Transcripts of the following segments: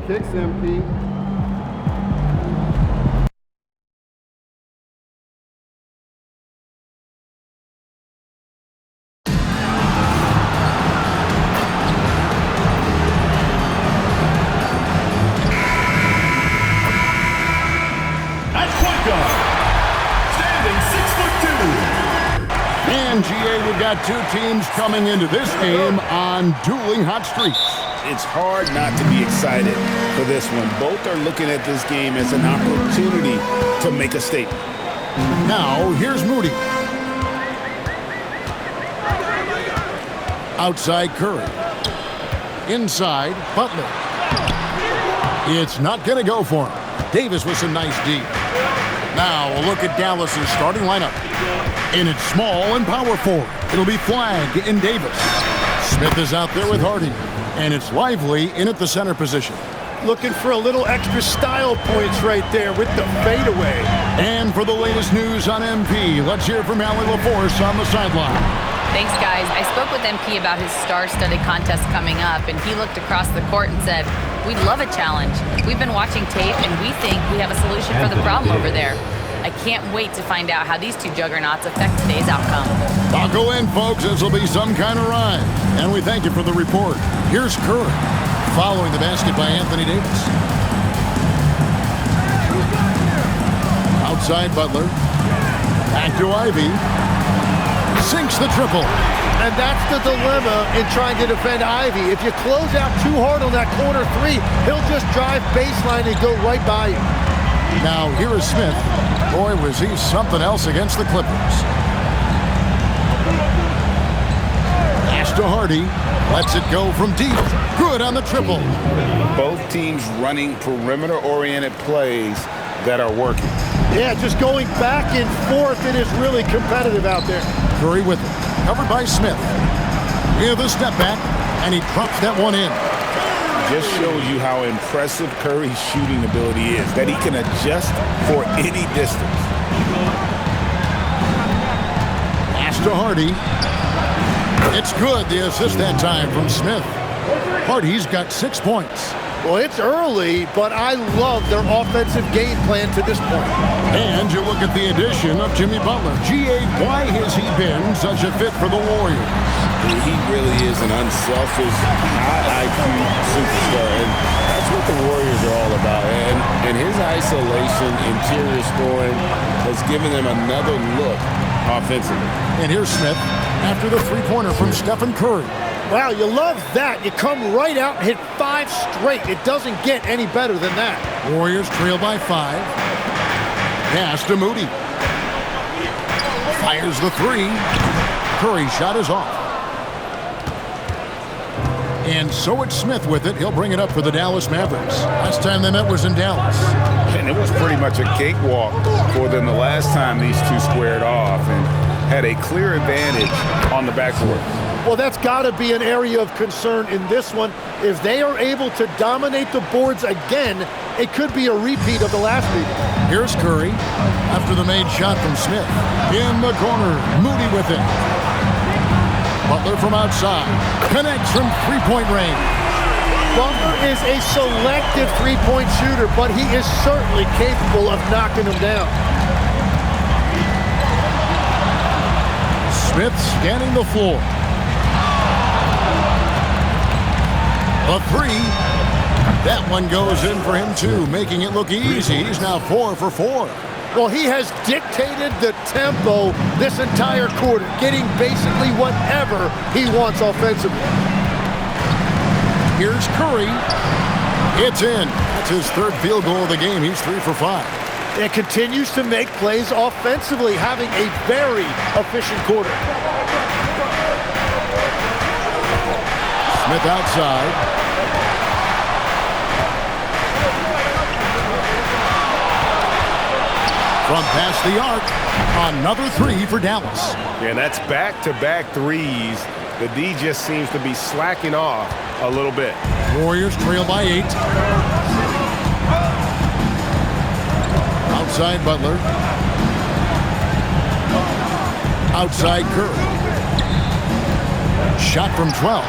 kicks, MP. And GA, we've got two teams coming into this game on dueling hot streaks. It's hard not to be excited for this one. Both are looking at this game as an opportunity to make a statement. Now, here's Moody. Outside Curry. Inside Butler. It's not going to go for him. Davis with some nice D. Now, a look at Dallas's starting lineup. In its small and power forward, it'll be Flagg in Davis. Smith is out there with Hardy. And it's Lively in at the center position. Looking for a little extra style points right there with the fadeaway. And for the latest news on MP, let's hear from Allie LaForce on the sideline. Thanks, guys. I spoke with MP about his star-studded contest coming up, and he looked across the court and said, "We'd love a challenge. We've been watching tape, and we think we have a solution for the problem over there." I can't wait to find out how these two juggernauts affect today's outcome. Buckle in, folks. This will be some kind of ride. And we thank you for the report. Here's Curry, following the basket by Anthony Davis. Outside Butler. Back to Ivy. Sinks the triple. And that's the dilemma in trying to defend Ivy. If you close out too hard on that corner three, he'll just drive baseline and go right by you. Now, here is Smith. Boy, was he something else against the Clippers. Pass to Hardy. Lets it go from deep. Good on the triple. Both teams running perimeter-oriented plays that are working. Yeah, just going back and forth. It is really competitive out there. Curry with it. Covered by Smith. With a step back, and he drops that one in. Just shows you how impressive Curry's shooting ability is, that he can adjust for any distance. Pass to Hardy. It's good, the assist that time from Smith. Hardy's got 6 points. Well, it's early, but I love their offensive game plan to this point. And you look at the addition of Jimmy Butler. GA, why has he been such a fit for the Warriors? He really is an unselfish, high IQ superstar, and that's what the Warriors are all about. And his isolation, interior scoring, has given them another look offensively. And here's Smith after the three-pointer from Stephen Curry. Wow, you love that. You come right out and hit 5 straight. It doesn't get any better than that. Warriors trail by 5. Pass to Moody. Fires the three. Curry's shot is off. And so it's Smith with it. He'll bring it up for the Dallas Mavericks. Last time they met was in Dallas. And it was pretty much a cakewalk for them the last time these two squared off and had a clear advantage on the backcourt. Well, that's got to be an area of concern in this one. If they are able to dominate the boards again, it could be a repeat of the last meeting. Here's Curry after the made shot from Smith. In the corner, Moody with it. Butler from outside. Connects from three-point range. Butler is a selective three-point shooter, but he is certainly capable of knocking them down. Smith scanning the floor. A three. That one goes in for him, too, making it look easy. He's now 4 for 4. Well, he has dictated the tempo this entire quarter, getting basically whatever he wants offensively. Here's Curry. It's in. That's his third field goal of the game. He's 3 for 5. It continues to make plays offensively, having a very efficient quarter. Smith outside. From past the arc, another three for Dallas. Yeah, that's back-to-back threes. The D just seems to be slacking off a little bit. Warriors trail by 8. Outside Butler. Outside Curry. Shot from 12.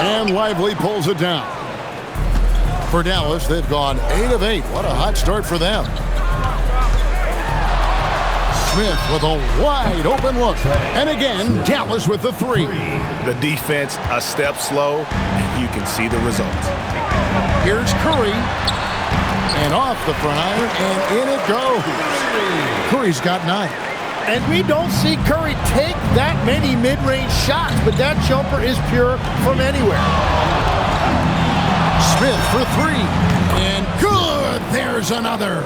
And Lively pulls it down. For Dallas, they've gone 8 of 8. What a hot start for them. Smith with a wide open look. And again, Dallas with the 3. The defense a step slow, and you can see the result. Here's Curry. And off the front iron, and in it goes. Curry's got 9. And we don't see Curry take that many mid-range shots, but that jumper is pure from anywhere. Smith for 3. And good. There's another.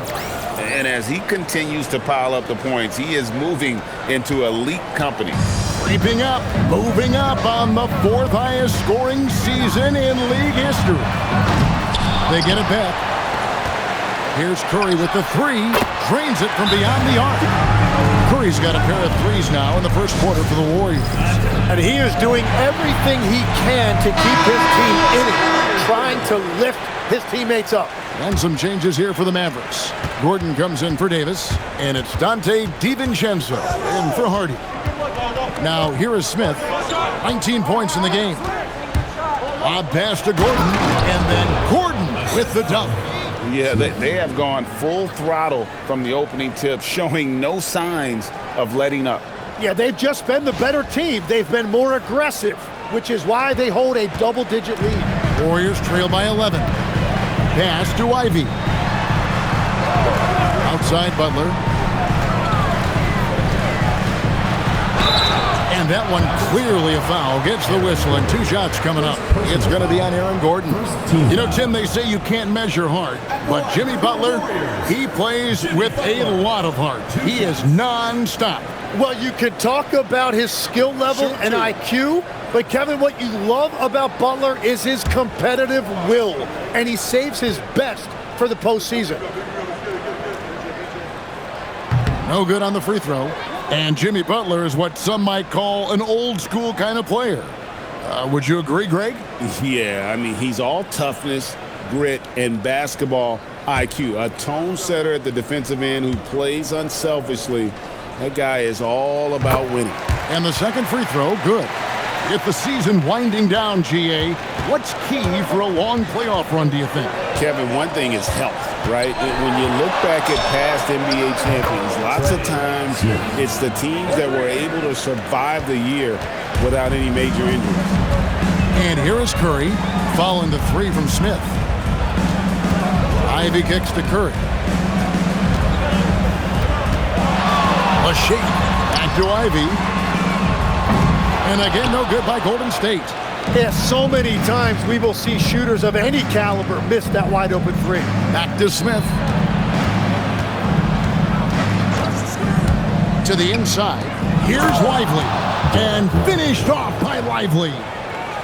And as he continues to pile up the points, he is moving into elite company. Creeping up, moving up on the 4th highest scoring season in league history. They get it back. Here's Curry with the 3. Drains it from beyond the arc. Curry's got a pair of 3s now in the first quarter for the Warriors. And he is doing everything he can to keep his team in it, trying to lift his teammates up. And some changes here for the Mavericks. Gordon comes in for Davis, and it's Dante DiVincenzo in for Hardy. Now here is Smith, 19 points in the game. Lob pass to Gordon, and then Gordon with the dunk. Yeah, they have gone full throttle from the opening tip, showing no signs of letting up. Yeah, they've just been the better team. They've been more aggressive, which is why they hold a double-digit lead. Warriors trail by 11. Pass to Ivy. Outside Butler. And that one clearly a foul. Gets the whistle, and 2 shots coming up. It's going to be on Aaron Gordon. You know, Tim, they say you can't measure heart, but Jimmy Butler, he plays with a lot of heart. He is non-stop. Well, you can talk about his skill level and IQ, but Kevin, what you love about Butler is his competitive will, and he saves his best for the postseason. No good on the free throw. And Jimmy Butler is what some might call an old-school kind of player. Would you agree, Greg? Yeah, I mean, he's all toughness, grit, and basketball IQ. A tone setter at the defensive end who plays unselfishly. That guy is all about winning. And the second free throw, good. With the season winding down, GA, what's key for a long playoff run, do you think? Kevin, one thing is health, right? When you look back at past NBA champions, lots of times it's the teams that were able to survive the year without any major injuries. And here is Curry, following the 3 from Smith. Ivy kicks to Curry. A shake. Back to Ivy. And again, no good by Golden State. Yeah, so many times we will see shooters of any caliber miss that wide open 3. Back to Smith. To the inside. Here's Lively. And finished off by Lively.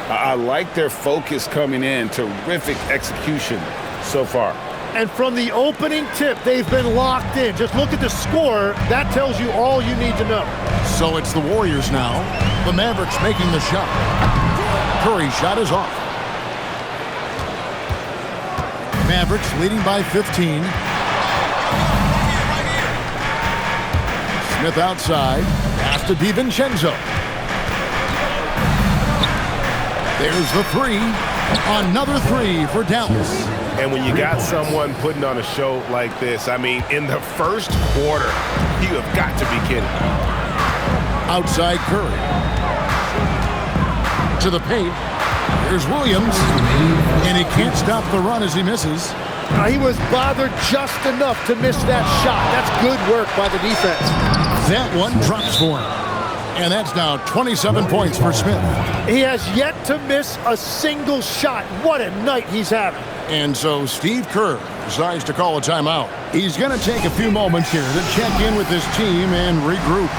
I like their focus coming in. Terrific execution so far. And from the opening tip, they've been locked in. Just look at the score. That tells you all you need to know. So it's the Warriors now. The Mavericks making the shot. Curry's shot is off. Mavericks leading by 15. Smith outside. Pass to DiVincenzo. There's the 3. Another 3 for Dallas. And when you got someone putting on a show like this, I mean, in the first quarter, you have got to be kidding. Outside Curry. To the paint. Here's Williams. And he can't stop the run as he misses. He was bothered just enough to miss that shot. That's good work by the defense. That one drops for him. And that's now 27 points for Smith. He has yet to miss a single shot. What a night he's having. And so Steve Kerr decides to call a timeout. He's going to take a few moments here to check in with his team and regroup.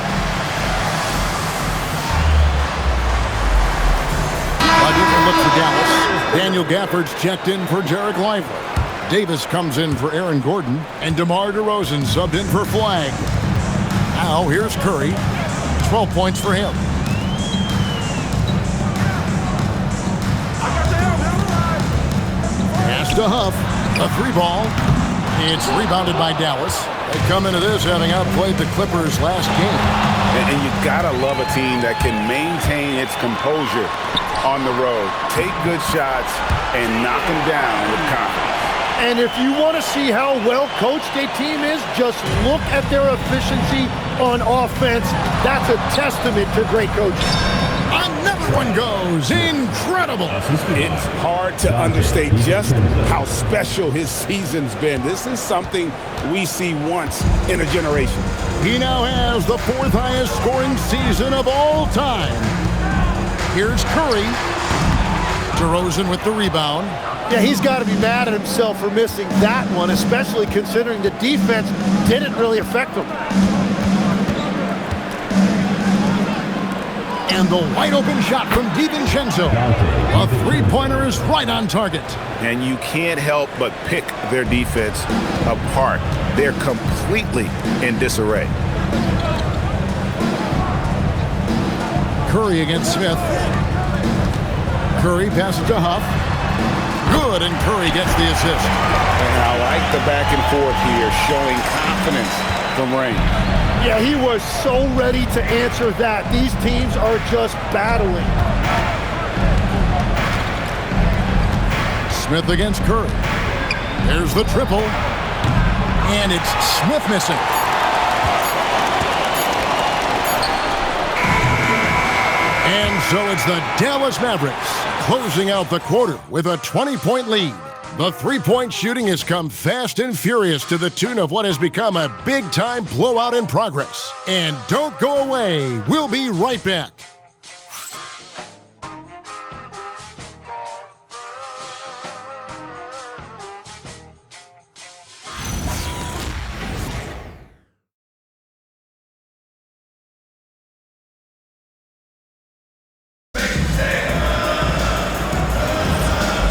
A different look for Dallas. Daniel Gafford's checked in for Jarek Lively. Davis comes in for Aaron Gordon. And DeMar DeRozan subbed in for Flagg. Now here's Curry. 12 points for him. Pass to Huff. A 3 ball. It's rebounded by Dallas. They come into this having outplayed the Clippers last game. And you gotta love a team that can maintain its composure on the road. Take good shots and knock them down with confidence. And if you want to see how well coached a team is, just look at their efficiency on offense. That's a testament to great coaching. Another one goes. Incredible. It's hard to understate just how special his season's been. This is something we see once in a generation. He now has the 4th highest scoring season of all time. Here's Curry. DeRozan with the rebound. Yeah, he's got to be mad at himself for missing that one, especially considering the defense didn't really affect him. And the wide-open shot from DiVincenzo. A three-pointer is right on target. And you can't help but pick their defense apart. They're completely in disarray. Curry against Smith. Curry passes to Huff. Good, and Curry gets the assist. And I like the back and forth here, showing confidence from Rain. Yeah, he was so ready to answer that. These teams are just battling. Smith against Curry. There's the triple. And it's Smith missing. And so it's the Dallas Mavericks closing out the quarter with a 20-point lead. The three-point shooting has come fast and furious to the tune of what has become a big-time blowout in progress. And don't go away. We'll be right back.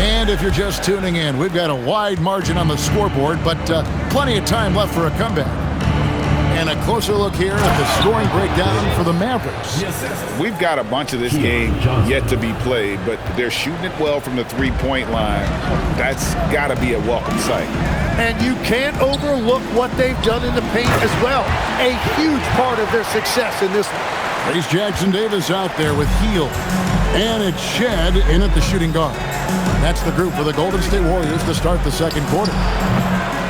And if you're just tuning in, we've got a wide margin on the scoreboard, but plenty of time left for a comeback. And a closer look here at the scoring breakdown for the Mavericks. We've got a bunch of this game yet to be played, but they're shooting it well from the three-point line. That's got to be a welcome sight. And you can't overlook what they've done in the paint as well. A huge part of their success in this one. Trace Jackson-Davis out there with Heel. And it's Shed in at the shooting guard. That's the group for the Golden State Warriors to start the second quarter.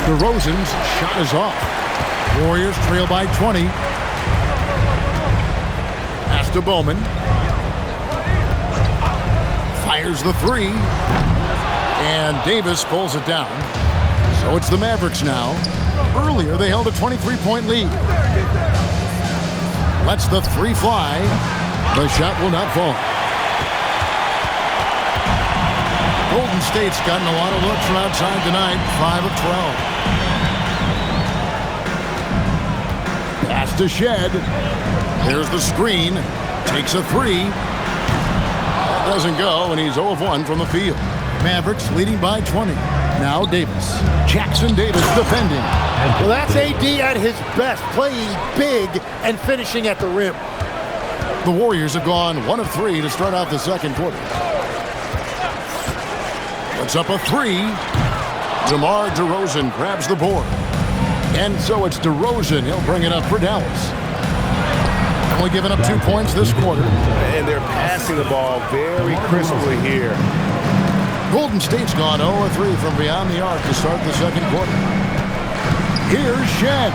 DeRozan's shot is off. Warriors trail by 20. Pass to Bowman. Fires the three. And Davis pulls it down. So it's the Mavericks now. Earlier, they held a 23-point lead. Lets the three fly. The shot will not fall. Golden State's gotten a lot of looks from outside tonight. 5 of 12. Pass to Shed. There's the screen. Takes a three. That doesn't go, and he's 0 of 1 from the field. Mavericks leading by 20. Now Davis. Jackson-Davis defending. Well, that's AD at his best, playing big and finishing at the rim. The Warriors have gone 1 of 3 to start out the second quarter. Puts up a three. DeMar DeRozan grabs the board. And so it's DeRozan. He'll bring it up for Dallas. Only giving up 2 points this quarter. And they're passing the ball very crisply here. Golden State's gone 0 of 3 from beyond the arc to start the second quarter. Here's Shed.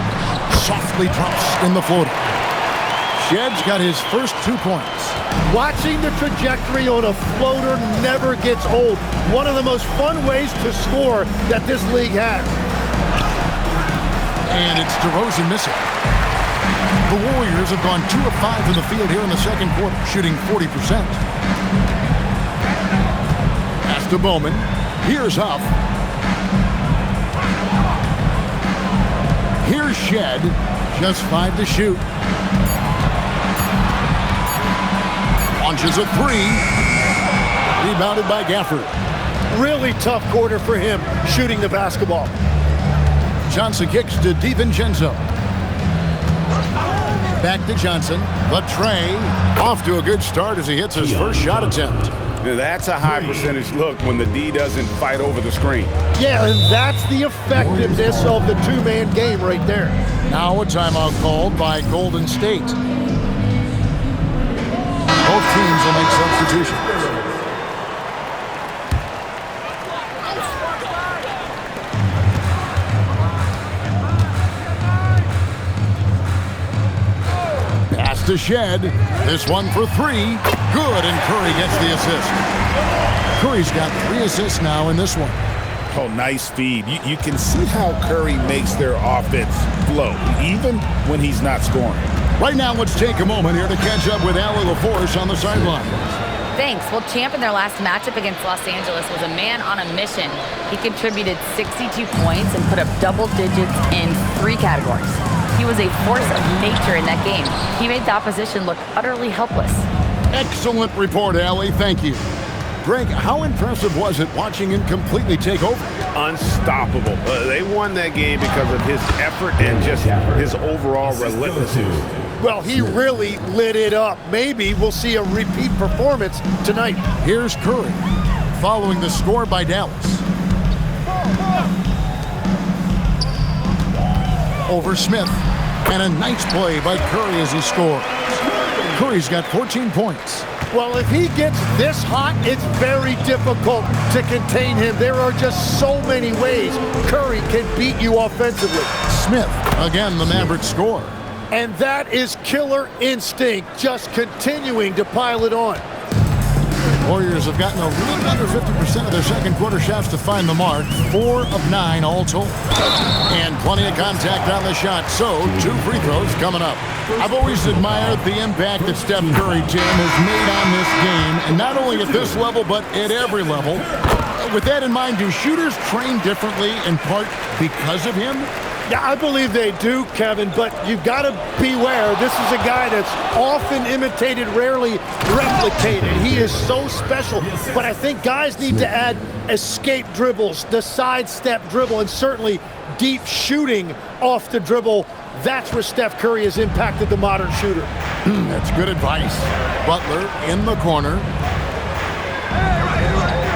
Softly drops in the floater. Shed's got his first 2 points. Watching the trajectory on a floater never gets old. One of the most fun ways to score that this league has. And it's DeRozan missing. The Warriors have gone 2 of 5 from the field here in the second quarter, shooting 40%. Pass to Bowman. Here's Huff. Here's Shed. Just 5 to shoot. Launches a three. Rebounded by Gafford. Really tough quarter for him shooting the basketball. Johnson kicks to DiVincenzo. Back to Johnson. The tray. Off to a good start as he hits his first shot attempt. Now, that's a high percentage look when the D doesn't fight over the screen. Yeah, and that's the effectiveness of the two-man game right there. Now a timeout called by Golden State. Both teams will make substitutions. to Shed. This one for three. Good, and Curry gets the assist. Curry's got 3 assists now in this one. Oh, nice feed. You can see how Curry makes their offense flow, even when he's not scoring. Right now, let's take a moment here to catch up with Allie LaForce on the sideline. Thanks. Well, Champ in their last matchup against Los Angeles was a man on a mission. He contributed 62 points and put up double digits in 3 categories. He was a force of nature in that game. He made the opposition look utterly helpless. Excellent report, Allie. Thank you. Greg, how impressive was it watching him completely take over? Unstoppable. They won that game because of his effort and just his overall relentlessness. Well, he really lit it up. Maybe we'll see a repeat performance tonight. Here's Curry, following the score by Dallas. Over Smith, and a nice play by Curry as he scores. Curry's got 14 points. Well, if he gets this hot, it's very difficult to contain him. There are just so many ways Curry can beat you offensively. Smith, again, the Mavericks score. And that is killer instinct, just continuing to pile it on. Warriors have gotten a little under 50% of their second quarter shots to find the mark. 4 of 9 all told. And plenty of contact on the shot, so 2 free throws coming up. I've always admired the impact that Steph Curry, Tim, has made on this game, and not only at this level, but at every level. With that in mind, do shooters train differently in part because of him? Yeah, I believe they do, Kevin, but you've got to beware. This is a guy that's often imitated, rarely replicated. He is so special, but I think guys need to add escape dribbles, the sidestep dribble, and certainly deep shooting off the dribble. That's where Steph Curry has impacted the modern shooter. That's good advice. Butler in the corner.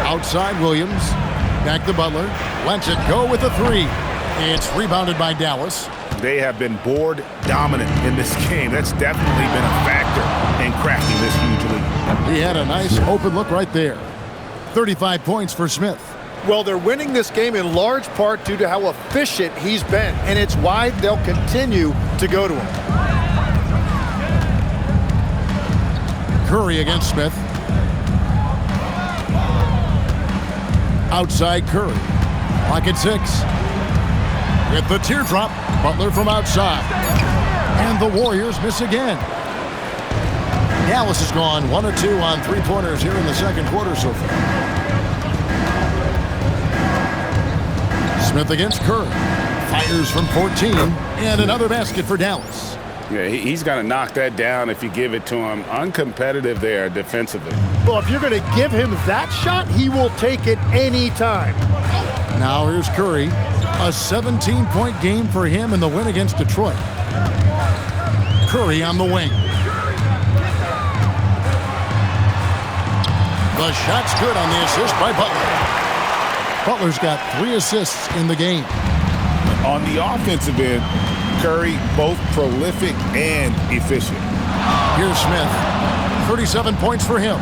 Outside Williams. Back to Butler. Lets it go with a 3. It's rebounded by Dallas. They have been board dominant in this game. That's definitely been a factor in cracking this huge lead. He had a nice open look right there. 35 points for Smith. Well, they're winning this game in large part due to how efficient he's been, and it's why they'll continue to go to him. Curry against Smith. Outside Curry. Lock at 6. With the teardrop, Butler from outside. And the Warriors miss again. Dallas has gone 1 of 2 on 3-pointers here in the second quarter so far. Smith against Curry. Fires from 14. And another basket for Dallas. Yeah, he's got to knock that down if you give it to him. Uncompetitive there defensively. Well, if you're going to give him that shot, he will take it any time. Now here's Curry. A 17-point game for him in the win against Detroit. Curry on the wing. The shot's good on the assist by Butler. Butler's got 3 assists in the game. On the offensive end, Curry both prolific and efficient. Here's Smith. 37 points for him.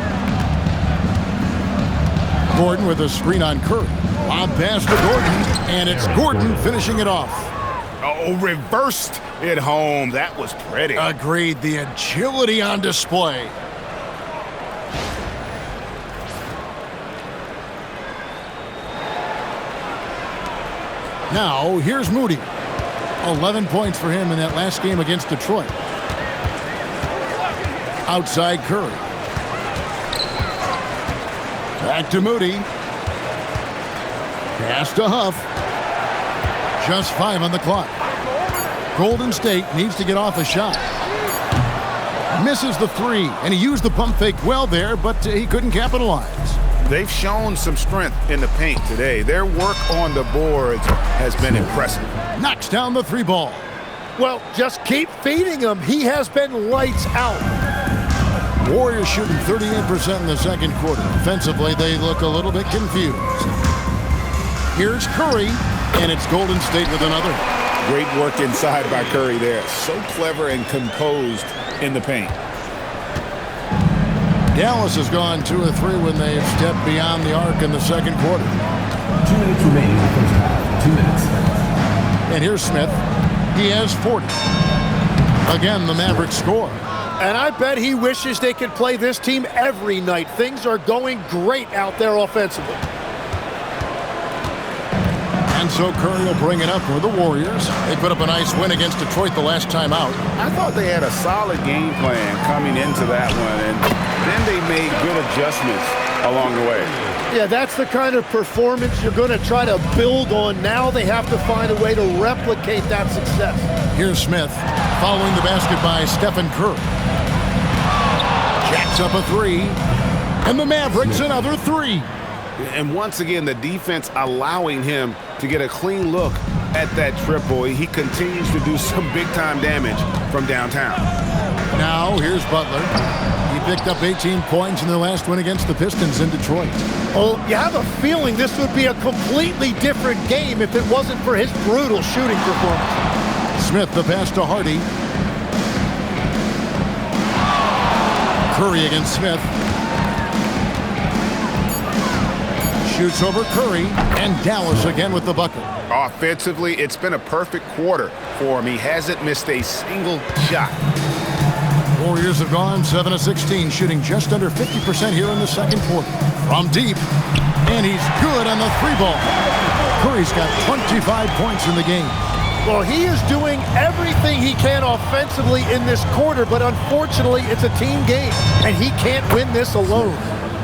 Gordon with a screen on Curry. Lob pass to Gordon, and it's Gordon finishing it off. Oh, reversed it home. That was pretty. Agreed. The agility on display. Now, here's Moody. 11 points for him in that last game against Detroit. Outside Curry. Back to Moody. Pass to Huff. Just 5 on the clock. Golden State needs to get off a shot. Misses the 3, and he used the pump fake well there, but he couldn't capitalize. They've shown some strength in the paint today. Their work on the boards has been impressive. Knocks down the 3 ball. Well, just keep feeding him. He has been lights out. Warriors shooting 38% in the second quarter. Offensively, they look a little bit confused. Here's Curry, and it's Golden State with another. Great work inside by Curry there. So clever and composed in the paint. Dallas has gone 2 of 3 when they've stepped beyond the arc in the second quarter. 2 minutes remaining in the first half. 2 minutes. And here's Smith. He has 40. Again, the Mavericks score. And I bet he wishes they could play this team every night. Things are going great out there offensively. And so Curry will bring it up for the Warriors. They put up a nice win against Detroit the last time out. I thought they had a solid game plan coming into that one, and then they made good adjustments along the way. Yeah, that's the kind of performance you're going to try to build on. Now they have to find a way to replicate that success. Here's Smith following the basket by Stephen Curry. Jacks up a three, and the Mavericks another three. And once again, the defense allowing him to get a clean look at that triple. He continues to do some big-time damage from downtown. Now, here's Butler. He picked up 18 points in their last win against the Pistons in Detroit. Well, you have a feeling this would be a completely different game if it wasn't for his brutal shooting performance. Smith, the pass to Hardy. Curry against Smith. Shoots over Curry, and Dallas again with the bucket. Offensively, it's been a perfect quarter for him. He hasn't missed a single shot. Warriors have gone 7 of 16, shooting just under 50% here in the second quarter. From deep, and he's good on the three ball. Curry's got 25 points in the game. Well, he is doing everything he can offensively in this quarter, but unfortunately, it's a team game, and he can't win this alone.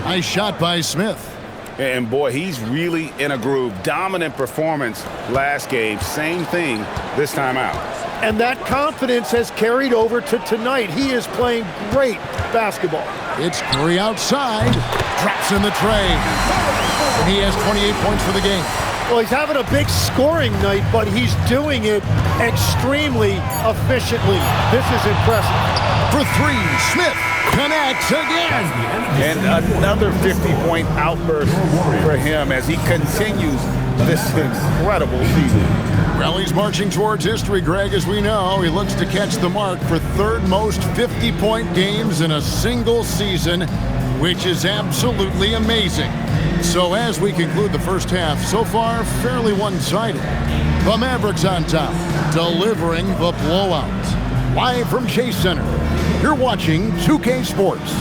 Nice shot by Smith. And boy, he's really in a groove. Dominant performance last game. Same thing this time out. And that confidence has carried over to tonight. He is playing great basketball. It's Curry outside. Drops in the tray. And he has 28 points for the game. Well, he's having a big scoring night, but he's doing it extremely efficiently. This is impressive. For three, Smith connects again. And another 50-point outburst for him as he continues this incredible season. Well, he's marching towards history, Greg, as we know. He looks to catch the mark for third most 50-point games in a single season, which is absolutely amazing. So as we conclude the first half, so far fairly one-sided. The Mavericks on top, delivering the blowout. Live from Chase Center, you're watching 2K Sports.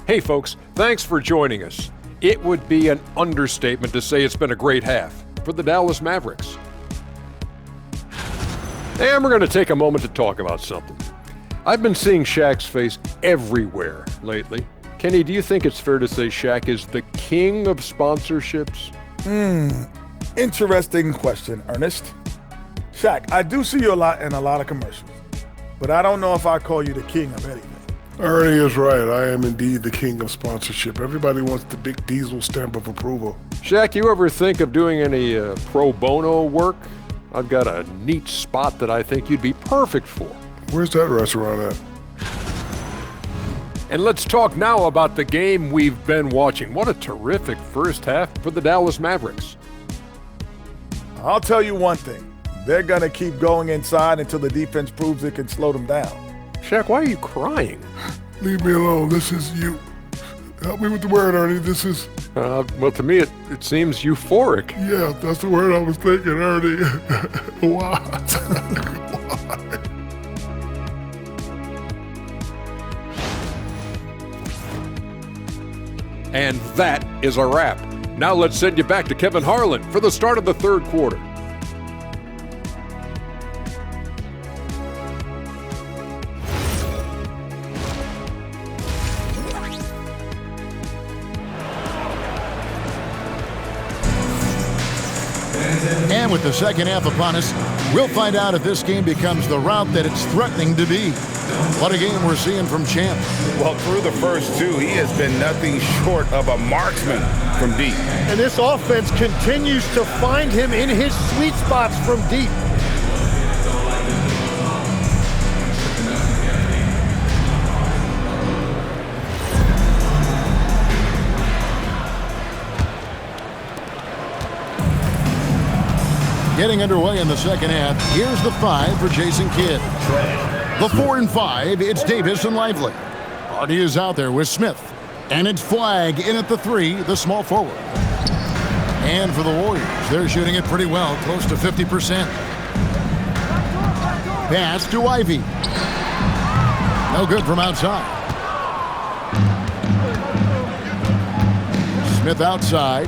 Hey folks, thanks for joining us. It would be an understatement to say it's been a great half for the Dallas Mavericks. And we're going to take a moment to talk about something. I've been seeing Shaq's face everywhere lately. Kenny, do you think it's fair to say Shaq is the king of sponsorships? Interesting question, Ernest. Shaq, I do see you a lot in a lot of commercials, but I don't know if I call you the king of anything. Ernie is right. I am indeed the king of sponsorship. Everybody wants the big Diesel stamp of approval. Shaq, you ever think of doing any pro bono work? I've got a neat spot that I think you'd be perfect for. Where's that restaurant at? And let's talk now about the game we've been watching. What a terrific first half for the Dallas Mavericks. I'll tell you one thing. They're going to keep going inside until the defense proves it can slow them down. Shaq, why are you crying? Leave me alone. This is you. Help me with the word, Ernie. This is... Well, to me, it seems euphoric. Yeah, that's the word I was thinking, Ernie. What? And that is a wrap. Now let's send you back to Kevin Harlan for the start of the third quarter. And with the second half upon us, we'll find out if this game becomes the route that it's threatening to be. What a game we're seeing from Champ. Well, through the first two, he has been nothing short of a marksman from deep. And this offense continues to find him in his sweet spots from deep. Getting underway in the second half, here's the 5 for Jason Kidd. The 4 and 5, it's Davis and Lively. Hardy is out there with Smith. And it's Flagg in at the 3, the small forward. And for the Warriors, they're shooting it pretty well, close to 50%. Pass to Ivy. No good from outside. Smith outside.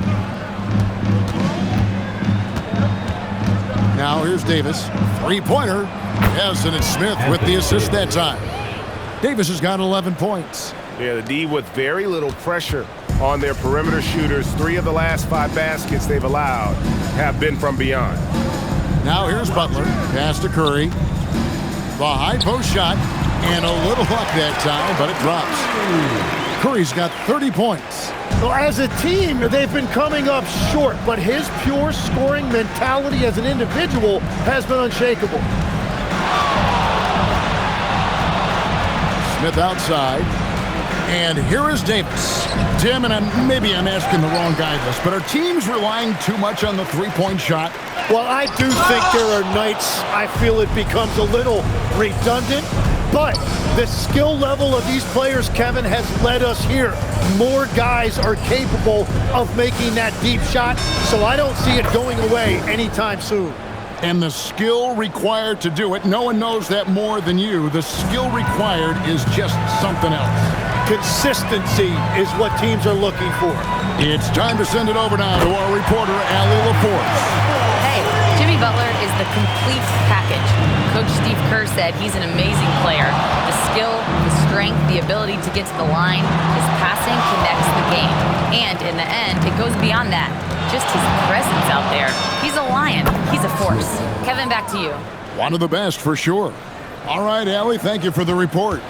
Now here's Davis. Three-pointer. Yes, and it's Smith with the assist that time. Davis has got 11 points. Yeah, the D with very little pressure on their perimeter shooters. 3 of the last 5 baskets they've allowed have been from beyond. Now here's Butler. Pass to Curry. The high post shot. And a little luck that time, but it drops. Curry's got 30 points. Well, as a team, they've been coming up short, but his pure scoring mentality as an individual has been unshakable. Smith outside. And here is Davis. Tim, and maybe I'm asking the wrong guy this, but are teams relying too much on the three-point shot? Well, I do think there are nights I feel it becomes a little redundant, but the skill level of these players, Kevin, has led us here. More guys are capable of making that deep shot, so I don't see it going away anytime soon. And the skill required to do it, no one knows that more than you. The skill required is just something else. Consistency is what teams are looking for. It's time to send it over now to our reporter, Allie LaForce. Hey, Jimmy Butler is the complete package. Coach Steve Kerr said he's an amazing player. The skill, the strength, the ability to get to the line, his passing connects the game. And in the end, it goes beyond that. Just his presence out there. He's a lion. He's a force. Kevin, back to you. One of the best for sure. All right, Allie, thank you for the report.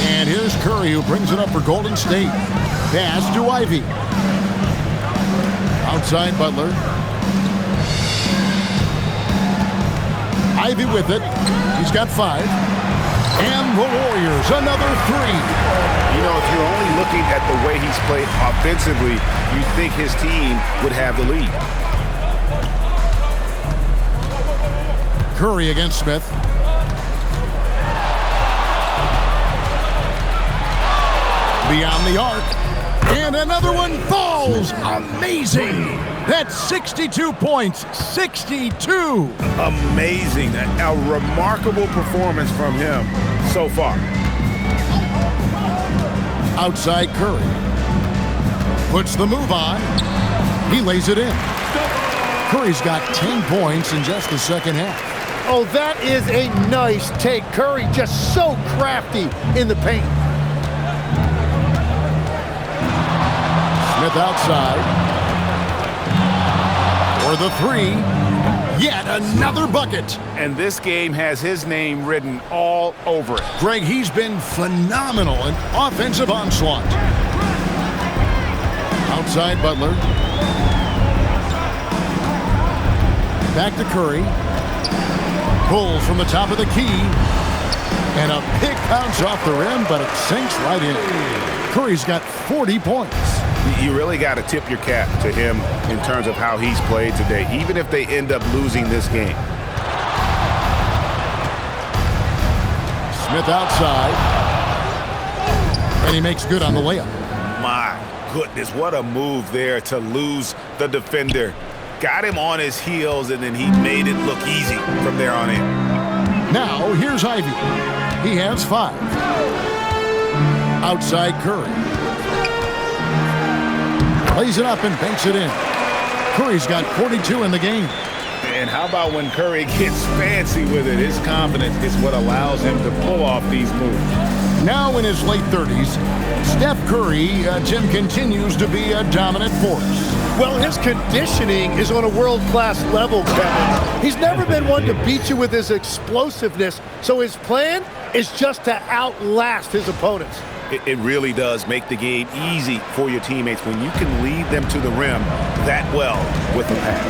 And here's Curry, who brings it up for Golden State. Pass to Ivy. Outside Butler. Ivy with it. He's got 5. And the Warriors, another 3. You know, if you're only looking at the way he's played offensively, you'd think his team would have the lead. Curry against Smith. Beyond the arc. And another one falls. Amazing. That's 62 points. 62. Amazing. A remarkable performance from him so far. Outside Curry. Puts the move on. He lays it in. Curry's got 10 points in just the second half. Oh, that is a nice take. Curry just so crafty in the paint. Smith outside. For the 3. Yet another bucket. And this game has his name written all over it. Greg, he's been phenomenal in offensive onslaught. Outside Butler. Back to Curry. Pulls from the top of the key. And a big bounce off the rim, but it sinks right in. Curry's got 40 points. You really got to tip your cap to him in terms of how he's played today, even if they end up losing this game. Smith outside. And he makes good on the layup. My goodness, what a move there to lose the defender. Got him on his heels, and then he made it look easy from there on in. Now, here's Ivy. He has 5. Outside Curry. Lays it up and banks it in. Curry's got 42 in the game. And how about when Curry gets fancy with it? His confidence is what allows him to pull off these moves. Now in his late 30s, Steph Curry, Jim, continues to be a dominant force. Well, his conditioning is on a world-class level, Kevin. He's never been one to beat you with his explosiveness, so his plan is just to outlast his opponents. It really does make the game easy for your teammates when you can lead them to the rim that well with a pass.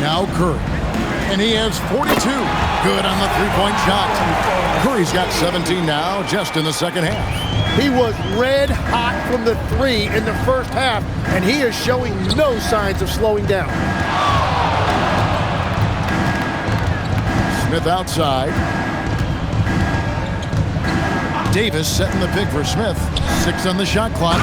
Now Curry. And he has 42. Good on the three-point shot. Curry's got 17 now, just in the second half. He was red hot from the 3 in the first half, and he is showing no signs of slowing down. Smith outside. Davis setting the pick for Smith. 6 on the shot clock.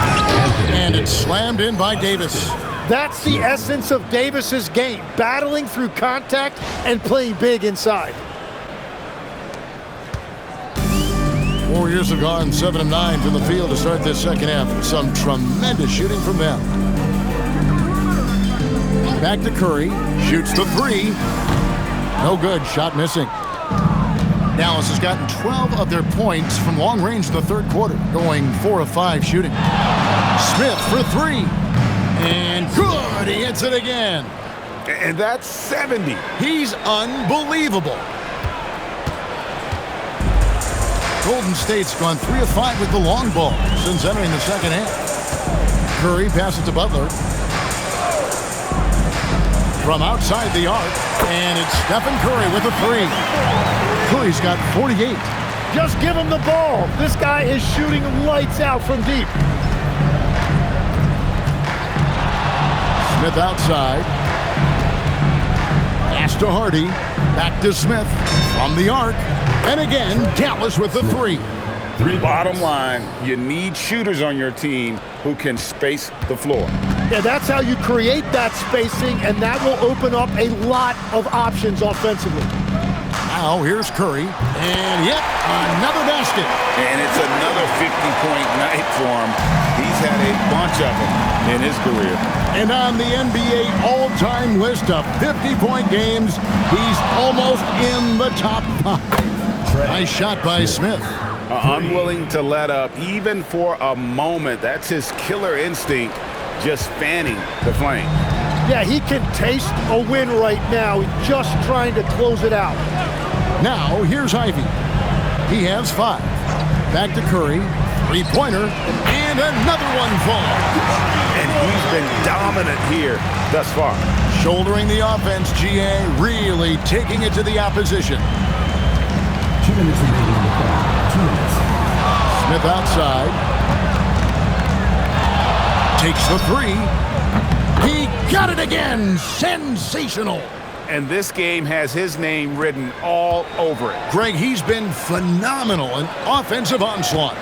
And it's slammed in by Davis. That's the essence of Davis's game, battling through contact and playing big inside. Warriors have gone 7 of 9 from the field to start this second half. Some tremendous shooting from them. Back to Curry. Shoots the 3. No good. Shot missing. Dallas has gotten 12 of their points from long range in the third quarter, going 4 of 5 shooting. Smith for 3. And good. He hits it again. And that's 70. He's unbelievable. Golden State's gone 3 of 5 with the long ball since entering the second half. Curry passes to Butler. From outside the arc, and it's Stephen Curry with a 3. Curry's got 48. Just give him the ball. This guy is shooting lights out from deep. Smith outside. Pass to Hardy. Back to Smith. From the arc. And again, Dallas with the 3. Bottom line, you need shooters on your team who can space the floor. Yeah, that's how you create that spacing, and that will open up a lot of options offensively. Now here's Curry. And yep, another basket. And it's another 50-point night for him. He's had a bunch of them in his career. And on the NBA all-time list of 50-point games, he's almost in the top 5. Nice shot by Smith. Unwilling to let up, even for a moment. That's his killer instinct, just fanning the flame. Yeah, he can taste a win right now. He's just trying to close it out. Now, here's Ivy. He has 5. Back to Curry. 3-pointer. And another one falls. And he's been dominant here thus far. Shouldering the offense, GA really taking it to the opposition. 2 minutes remaining in the quarter. 2 minutes. Smith outside. Takes the 3. He got it again. Sensational. And this game has his name written all over it. Greg, he's been phenomenal in offensive onslaught.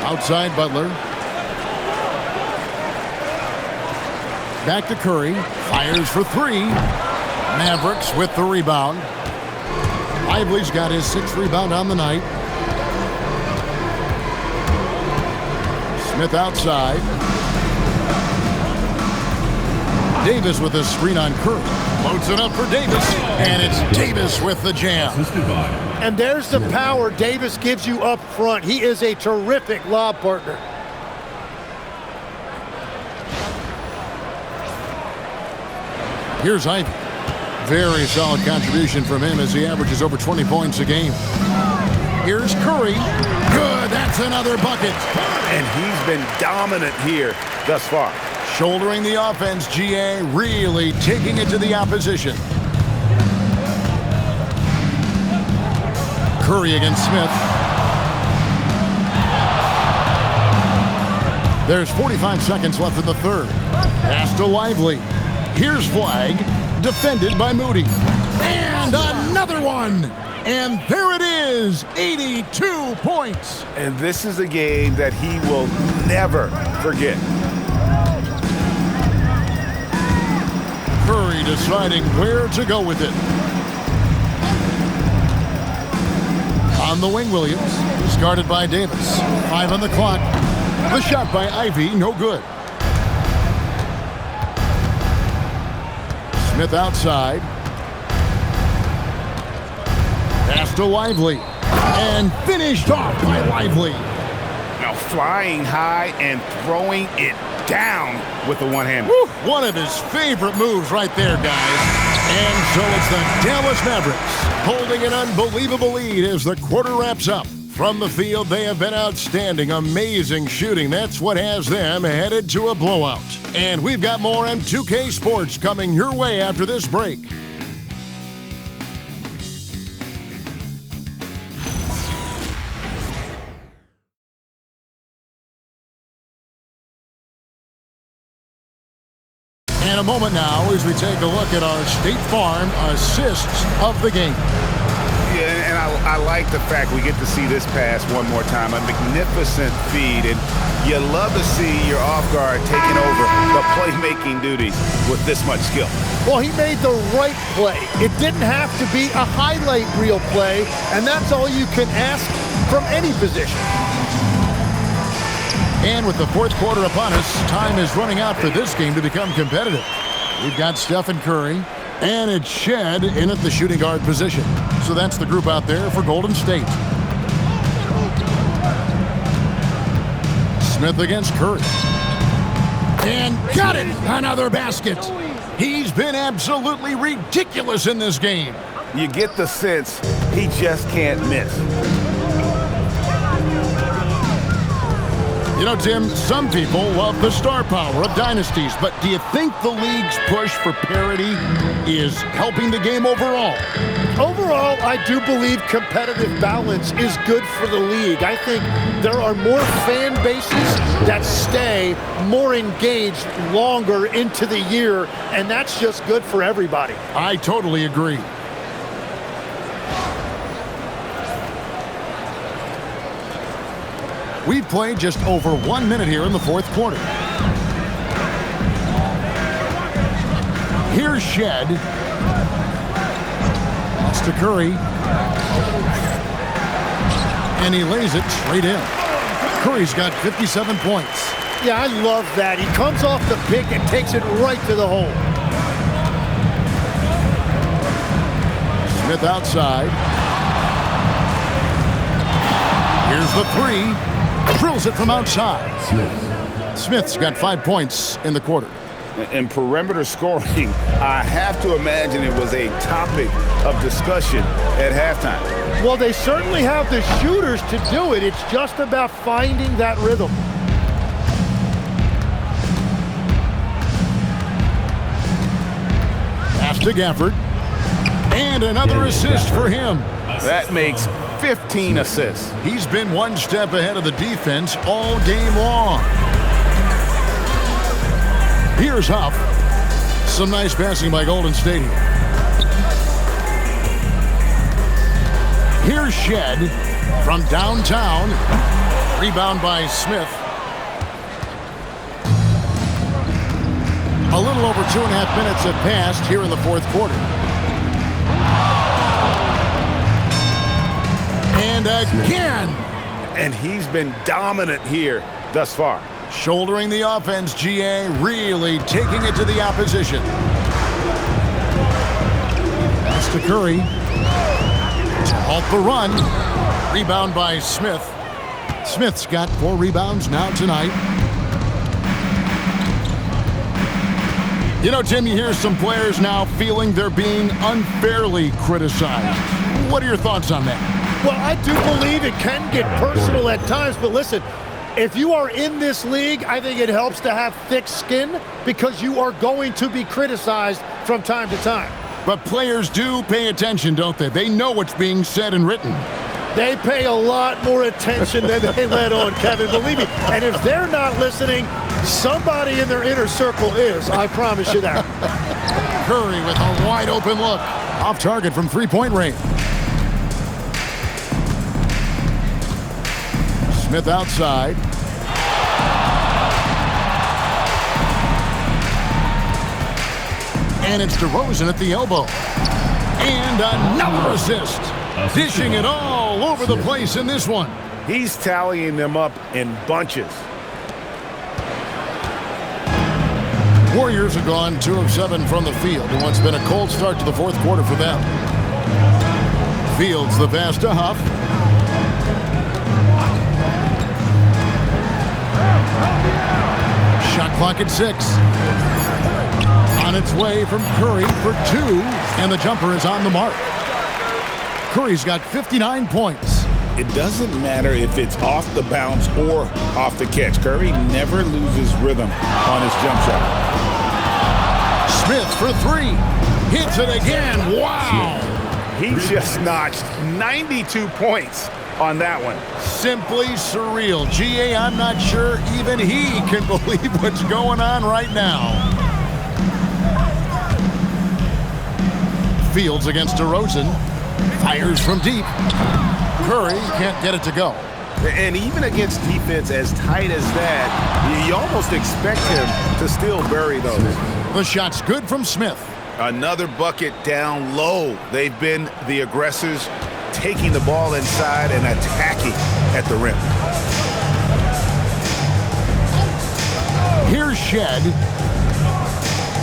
Outside Butler. Back to Curry. Fires for 3. Mavericks with the rebound. Lively's got his 6th rebound on the night. Smith outside. Davis with a screen on Curry. Loads it up for Davis. And it's Davis with the jam. And there's the power Davis gives you up front. He is a terrific lob partner. Here's Ivy. Very solid contribution from him as he averages over 20 points a game. Here's Curry. Good. That's another bucket. And he's been dominant here thus far. Shouldering the offense, GA really taking it to the opposition. Curry against Smith. There's 45 seconds left in the third. Pass to Lively. Here's Flag. Defended by Moody. And another one. And there it is. 82 points. And this is a game that he will never forget. Curry deciding where to go with it. On the wing, Williams. Discarded by Davis. 5 on the clock. The shot by Ivy, no good. Smith outside. Pass to Lively. And finished off by Lively. Now flying high and throwing it down with the one hand. One of his favorite moves right there, guys. And so it's the Dallas Mavericks holding an unbelievable lead as the quarter wraps up. From the field, they have been outstanding, amazing shooting. That's what has them headed to a blowout. And we've got more M2K Sports coming your way after this break. And a moment now as we take a look at our State Farm assists of the game. Yeah, and I like the fact we get to see this pass one more time. A magnificent feed, and you love to see your off guard taking over the playmaking duties with this much skill. Well, he made the right play. It didn't have to be a highlight reel play, and that's all you can ask from any position. And with the fourth quarter upon us, time is running out for this game to become competitive. We've got Stephen Curry, and it's Shed in at the shooting guard position. So that's the group out there for Golden State. Smith against Curry. And got it! Another basket. He's been absolutely ridiculous in this game. You get the sense he just can't miss. You know, Tim, some people love the star power of dynasties, but do you think the league's push for parity is helping the game overall? Overall, I do believe competitive balance is good for the league. I think there are more fan bases that stay more engaged longer into the year, and that's just good for everybody. I totally agree. We've played just over 1 minute here in the fourth quarter. Here's Shed. Pass to Curry. And he lays it straight in. Curry's got 57 points. Yeah, I love that. He comes off the pick and takes it right to the hole. Smith outside. Here's the three. Drills it from outside. Smith's got 5 points in the quarter. And perimeter scoring, I have to imagine it was a topic of discussion at halftime. Well, they certainly have the shooters to do it. It's just about finding that rhythm. Pass to Gafford. And another assist for him. That makes 15 assists. He's been one step ahead of the defense all game long. Here's Huff. Some nice passing by Golden State here. Here's Shed from downtown. Rebound by Smith. A little over 2.5 minutes have passed here in the fourth quarter. And again. And he's been dominant here thus far. Shouldering the offense, GA, really taking it to the opposition. Pass to Curry. To halt the run. Rebound by Smith. Smith's got 4 rebounds now tonight. You know, Tim, you hear some players now feeling they're being unfairly criticized. What are your thoughts on that? Well, I do believe it can get personal at times, but listen, if you are in this league, I think it helps to have thick skin because you are going to be criticized from time to time. But players do pay attention, don't they? They know what's being said and written. They pay a lot more attention than they let on, Kevin, believe me. And if they're not listening, somebody in their inner circle is, I promise you that. Curry with a wide open look. Off target from three-point range. Smith outside. And it's DeRozan at the elbow. And another assist. Dishing it all over the place in this one. He's tallying them up in bunches. Warriors have gone 2 of 7 from the field in what's been a cold start to the fourth quarter for them. Fields the pass to Huff. Shot clock at 6. On its way from Curry for 2, and the jumper is on the mark. Curry's got 59 points. It doesn't matter if it's off the bounce or off the catch. Curry never loses rhythm on his jump shot. Smith for 3. Hits it again. Wow. He just notched 92 points on that one. Simply surreal. GA, I'm not sure even he can believe what's going on right now. Fields against DeRozan. Fires from deep. Curry can't get it to go. And even against defense as tight as that, you almost expect him to still bury those. The shot's good from Smith. Another bucket down low. They've been the aggressors, taking the ball inside and attacking at the rim. Here's Shed.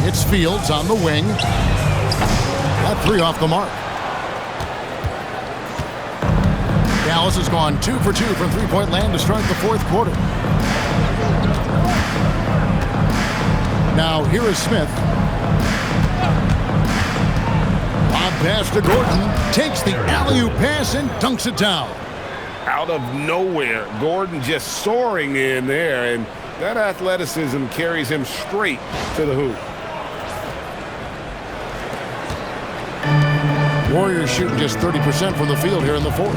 It's Fields on the wing. That three off the mark. Dallas has gone 2 for 2 from three-point land to start the fourth quarter. Now here is Smith. Bob pass to Gordon. Takes the alley-oop pass and dunks it down. Out of nowhere, Gordon just soaring in there, and that athleticism carries him straight to the hoop. Warriors shooting just 30% from the field here in the fourth.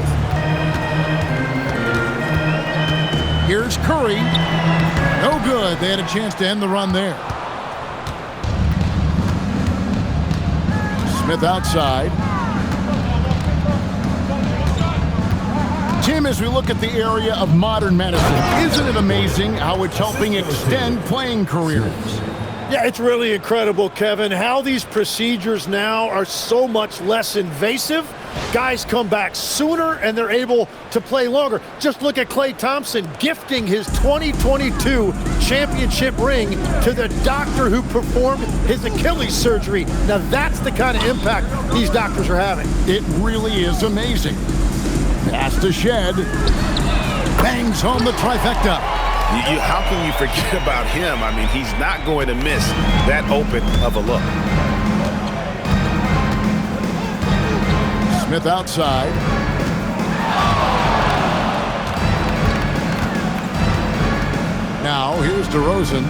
Here's Curry. No good. They had a chance to end the run there. Smith outside. Tim, as we look at the area of modern medicine, isn't it amazing how it's helping extend playing careers? Yeah, it's really incredible, Kevin, how these procedures now are so much less invasive. Guys come back sooner and they're able to play longer. Just look at Klay Thompson gifting his 2022 championship ring to the doctor who performed his Achilles surgery. Now that's the kind of impact these doctors are having. It really is amazing. Pass to Shed. Bangs home the trifecta. How can you forget about him? I mean, he's not going to miss that open of a look. Smith outside. Now here's DeRozan.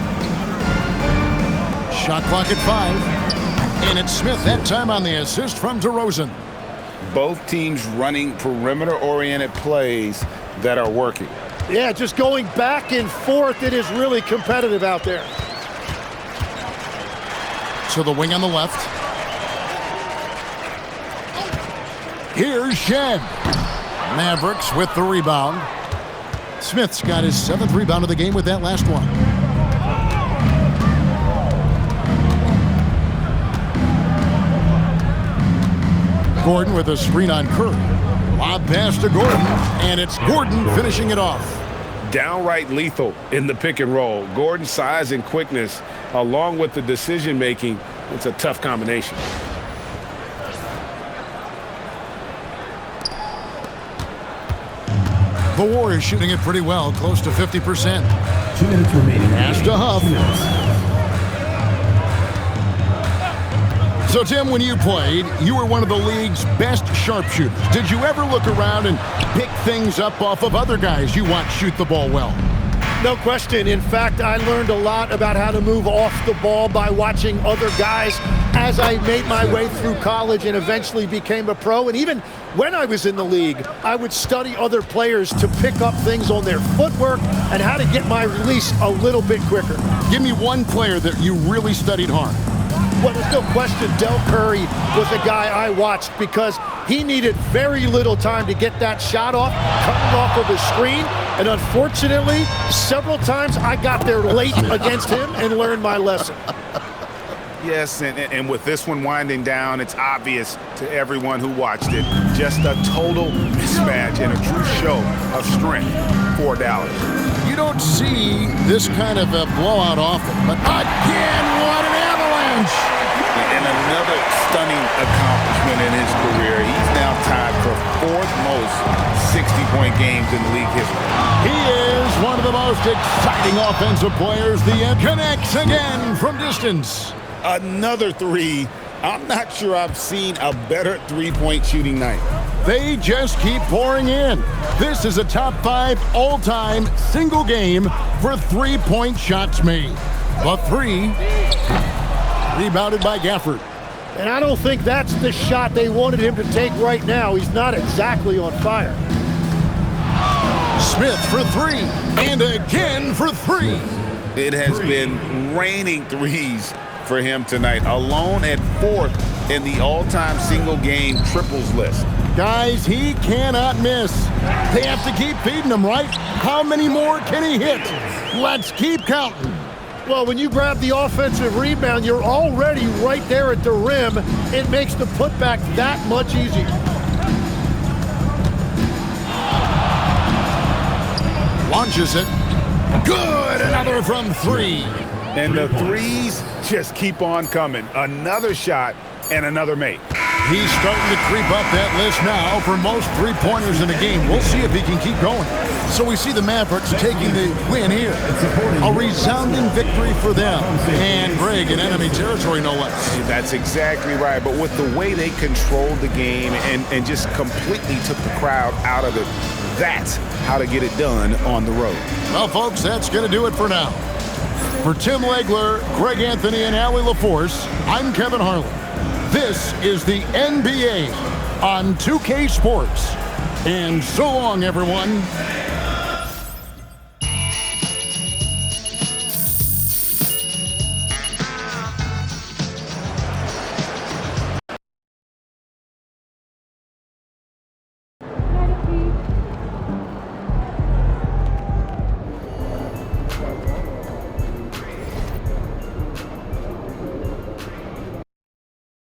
Shot clock at 5. And it's Smith that time on the assist from DeRozan. Both teams running perimeter-oriented plays that are working. Yeah, just going back and forth. It is really competitive out there. To the wing on the left. Here's Shed. Mavericks with the rebound. Smith's got his 7th rebound of the game with that last one. Gordon with a screen on Curry. Lob pass to Gordon, and it's Gordon finishing it off. Downright lethal in the pick and roll. Gordon's size and quickness, along with the decision making, it's a tough combination. The Warriors shooting it pretty well, close to 50%. 2 minutes remaining. Pass to Huff. 2 minutes. So, Tim, when you played, you were one of the league's best sharpshooters. Did you ever look around and pick things up off of other guys you watch shoot the ball well? No question. In fact, I learned a lot about how to move off the ball by watching other guys as I made my way through college and eventually became a pro. And even when I was in the league, I would study other players to pick up things on their footwork and how to get my release a little bit quicker. Give me one player that you really studied hard. Well, there's no question Del Curry was a guy I watched because he needed very little time to get that shot off, cutting off of his screen. And unfortunately, several times I got there late against him and learned my lesson. Yes, and with this one winding down, it's obvious to everyone who watched it. Just a total mismatch and a true show of strength for Dallas. You don't see this kind of a blowout often, but again, what an avalanche! And another stunning accomplishment in his career. He's now tied for 4th most 60-point games in league history. He is one of the most exciting offensive players. The end connects again from distance. Another three. I'm not sure I've seen a better three-point shooting night. They just keep pouring in. This is a top 5 all-time single game for three-point shots made. The three, rebounded by Gafford. And I don't think that's the shot they wanted him to take right now. He's not exactly on fire. Smith for 3, and again for 3. It has been raining threes for him tonight, alone at 4th in the all-time single-game triples list. Guys, he cannot miss. They have to keep feeding him, right? How many more can he hit? Let's keep counting. Well, when you grab the offensive rebound, you're already right there at the rim. It makes the putback that much easier. Launches it. Good, another from 3. And the threes just keep on coming. Another shot and another make. He's starting to creep up that list now for most three-pointers in a game. We'll see if he can keep going. So we see the Mavericks taking the win here. A resounding victory for them. And Greg in enemy territory, no less. That's exactly right. But with the way they controlled the game and just completely took the crowd out of it, that's how to get it done on the road. Well, folks, that's going to do it for now. For Tim Legler, Greg Anthony, and Allie LaForce, I'm Kevin Harlan. This is the NBA on 2K Sports. And so long, everyone.